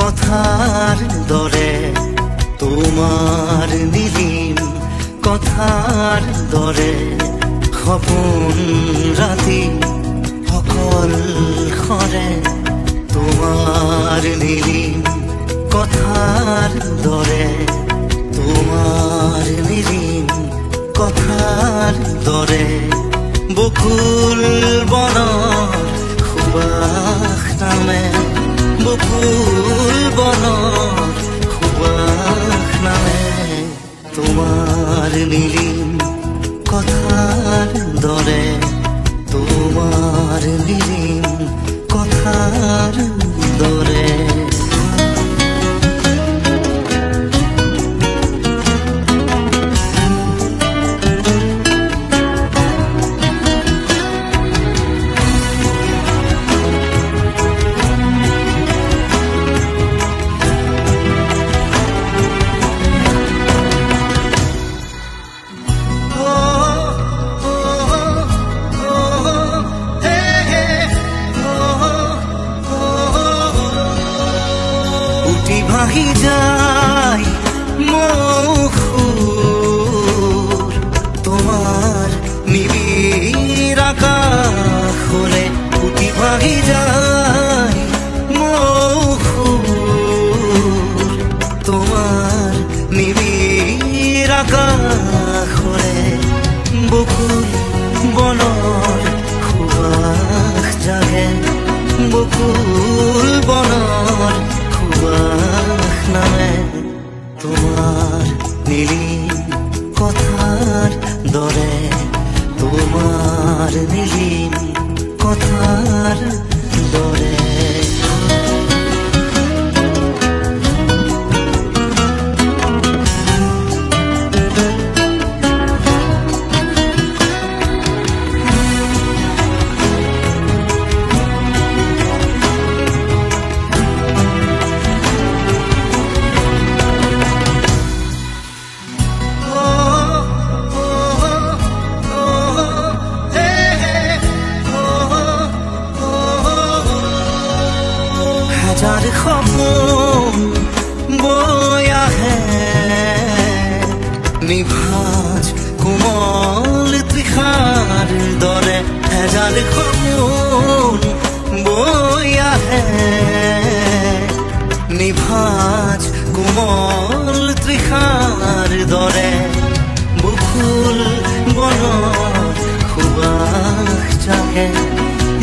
কথাৰ দৰে তোমাৰ নিলিম কথাৰ দৰে সপোন ৰাতি অকল খৰে তোমাৰ নিলিম কথাৰ দৰে তোমাৰ নিলিম কথাৰ দৰে বকুল বনৰ সুবাস নামে বকুল বনৰ সুবাস নামে তোমার নিলিম কথার দরে তোমার নিলিম কথার দরে ভাহি যায় মৌসুর তোমার নিবিড় আকাশলে উঠি ভাহি যায় মৌসুর তোমার নিবিড় আকাশলে বকুল বনৰ সুবাস জাগে বকুল বনৰ সুবাস নামে তোমাৰ নিলিম কথাৰ দৰে তোমাৰ নিলিম কথাৰ দৰে হাজাৰ সপোন বৈ আহে নিভাঁজ কোমল তৃষাৰ দৰে হাজাৰ সপোন বৈ আহে নিভাঁজ কোমল তৃষাৰ দৰে বকুল বনৰ সুবাস জাগে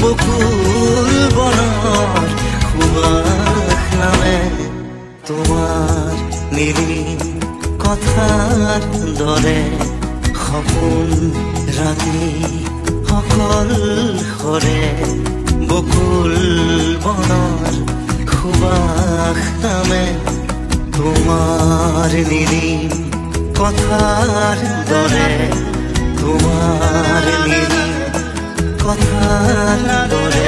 বকুল বনৰ সুবাস নামে তোমাৰ নিলিম কথাৰ দৰে সপোন ৰাতি অকল খৰে বকুল বনৰ সুবাস নামে তোমাৰ নিলিম কথাৰ দৰে তোমাৰ নিলিম কথাৰ দৰে